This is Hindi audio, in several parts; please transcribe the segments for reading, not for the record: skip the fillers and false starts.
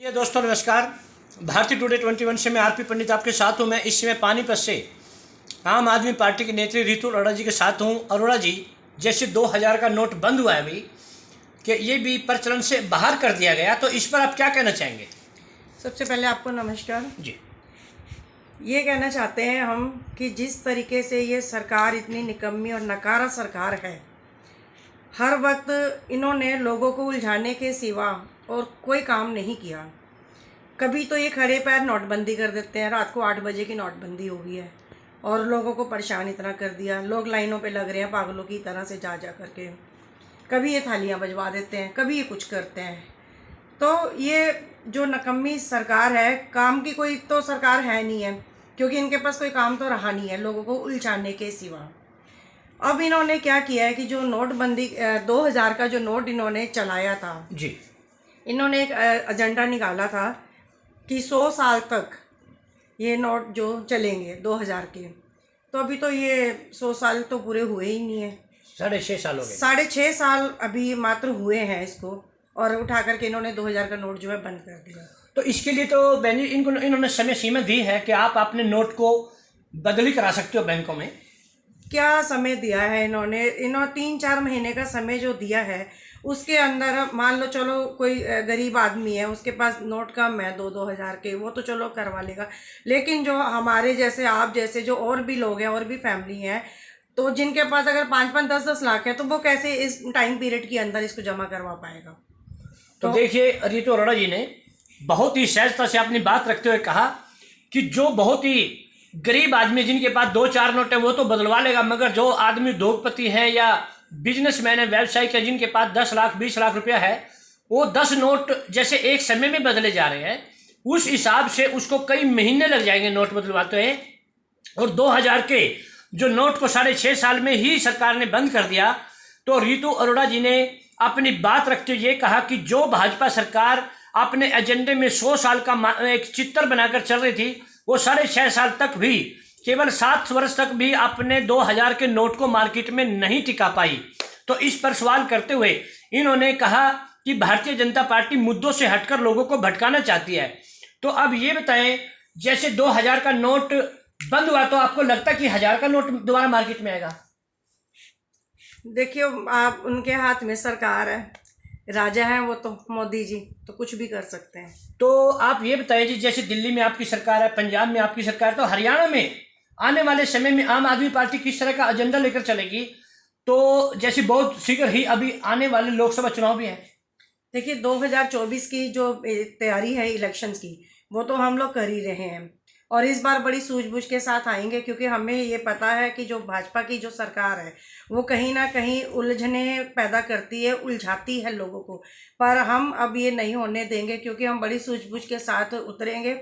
ये दोस्तों नमस्कार। भारतीय टुडे 21 से मैं आरपी पंडित आपके साथ हूँ। मैं इस समय पानीपत से आम आदमी पार्टी की नेत्री रितु अरोड़ा जी के साथ हूँ। अरोड़ा जी, जैसे 2000 का नोट बंद हुआ है अभी कि ये भी प्रचलन से बाहर कर दिया गया, तो इस पर आप क्या कहना चाहेंगे? सबसे पहले आपको नमस्कार जी। ये कहना चाहते हैं हम कि जिस तरीके से ये सरकार इतनी निकम्मी और नकारा सरकार है, हर वक्त इन्होंने लोगों को उलझाने के सिवा और कोई काम नहीं किया। कभी तो ये खड़े पैर नोटबंदी कर देते हैं, रात को 8 बजे की नोटबंदी हो गई है और लोगों को परेशान इतना कर दिया, लोग लाइनों पे लग रहे हैं पागलों की तरह से जा करके। कभी ये थालियां बजवा देते हैं, कभी ये कुछ करते हैं। तो ये जो नकम्मी सरकार है, काम की कोई तो सरकार है नहीं है, क्योंकि इनके पास कोई काम तो रहा नहीं है लोगों को उलझाने के सिवा। अब इन्होंने क्या किया है कि जो नोटबंदी 2000 का जो नोट इन्होंने चलाया था जी, इन्होंने एक एजेंडा निकाला था कि 100 साल तक ये नोट जो चलेंगे 2000 के। तो अभी तो ये 100 साल तो पूरे हुए ही नहीं है। 6.5 साल हो गए। 6.5 साल अभी मात्र हुए हैं इसको, और उठा करके इन्होंने 2000 का नोट जो है बंद कर दिया। तो इसके लिए तो इन्होंने समय सीमा दी है कि आप अपने नोट को बदली करा सकते हो बैंकों में। क्या समय दिया है इन्होंने 3-4 महीने का समय जो दिया है, उसके अंदर मान लो चलो कोई गरीब आदमी है, उसके पास नोट कम है 2-2000 के, वो तो चलो करवा लेगा। लेकिन जो हमारे जैसे, आप जैसे जो और भी लोग हैं और भी फैमिली हैं, तो जिनके पास अगर 5-5, 10-10 लाख है, तो वो कैसे इस टाइम पीरियड के अंदर इसको जमा करवा पाएगा? तो देखिए, रितु अरोड़ा जी ने बहुत ही सहजता से अपनी बात रखते हुए कहा कि जो बहुत ही गरीब आदमी जिनके पास 2-4 नोट है वो तो बदलवा लेगा, मगर जो आदमी उद्योगपति है या बिजनेसमैन है, व्यवसायिक है, जिनके पास 10 लाख 20 लाख रुपया है, वो 10 नोट जैसे एक समय में बदले जा रहे हैं, उस हिसाब से उसको कई महीने लग जाएंगे नोट बदलवाते हैं। और 2000 के जो नोट को 6.5 साल में ही सरकार ने बंद कर दिया। तो रितु अरोड़ा जी ने अपनी बात रखते हुए ये कहा कि जो भाजपा सरकार अपने एजेंडे में 100 साल का एक चित्र बनाकर चल रही थी, वो 6.5 साल तक भी, केवल 7 वर्ष तक भी अपने 2000 के नोट को मार्केट में नहीं टिका पाई। तो इस पर सवाल करते हुए इन्होंने कहा कि भारतीय जनता पार्टी मुद्दों से हटकर लोगों को भटकाना चाहती है। तो अब ये बताएं, जैसे 2000 का नोट बंद हुआ, तो आपको लगता है कि 1000 का नोट दोबारा मार्केट में आएगा? देखिए, आप उनके हाथ में सरकार है, राजा हैं वो तो, मोदी जी तो कुछ भी कर सकते हैं। तो आप ये बताइए जी, जैसे दिल्ली में आपकी सरकार है, पंजाब में आपकी सरकार है, तो हरियाणा में आने वाले समय में आम आदमी पार्टी किस तरह का एजेंडा लेकर चलेगी? तो जैसे बहुत शीघ्र ही अभी आने वाले लोकसभा चुनाव भी है। देखिए, 2024 की जो तैयारी है इलेक्शंस की, वो तो हम लोग कर ही रहे हैं, और इस बार बड़ी सूझबूझ के साथ आएंगे, क्योंकि हमें ये पता है कि जो भाजपा की जो सरकार है वो कहीं ना कहीं उलझने पैदा करती है, उलझाती है लोगों को। पर हम अब ये नहीं होने देंगे, क्योंकि हम बड़ी सूझबूझ के साथ उतरेंगे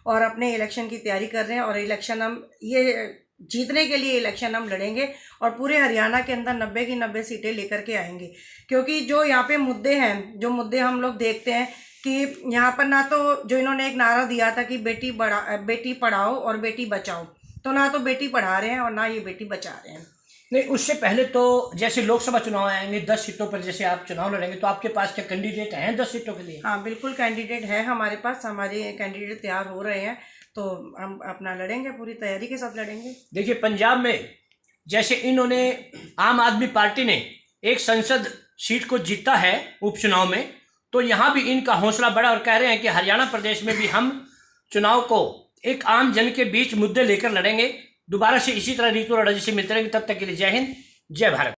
और अपने इलेक्शन की तैयारी कर रहे हैं। और इलेक्शन हम ये जीतने के लिए इलेक्शन हम लड़ेंगे और पूरे हरियाणा के अंदर 90 की 90 सीटें लेकर के आएंगे। क्योंकि जो यहाँ पे मुद्दे हैं, जो मुद्दे हम लोग देखते हैं कि यहाँ पर ना तो जो इन्होंने एक नारा दिया था कि बेटी पढ़ाओ और बेटी बचाओ, तो ना तो बेटी पढ़ा रहे हैं और ना ये बेटी बचा रहे हैं। नहीं, उससे पहले तो जैसे लोकसभा चुनाव आएंगे, 10 सीटों पर जैसे आप चुनाव लड़ेंगे, तो आपके पास क्या कैंडिडेट हैं 10 सीटों के लिए? हाँ, बिल्कुल कैंडिडेट है हमारे पास, हमारे कैंडिडेट तैयार हो रहे हैं, तो हम अपना लड़ेंगे, पूरी तैयारी के साथ लड़ेंगे। देखिए, पंजाब में जैसे इन्होंने, आम आदमी पार्टी ने एक संसद सीट को जीता है उपचुनाव में, तो यहाँ भी इनका हौसला बढ़ा और कह रहे हैं कि हरियाणा प्रदेश में भी हम चुनाव को एक आम जन के बीच मुद्दे लेकर लड़ेंगे। दोबारा से इसी तरह रितु अरोड़ा जी से मिलते रहेंगे। तब तक के लिए जय हिंद, जय भारत।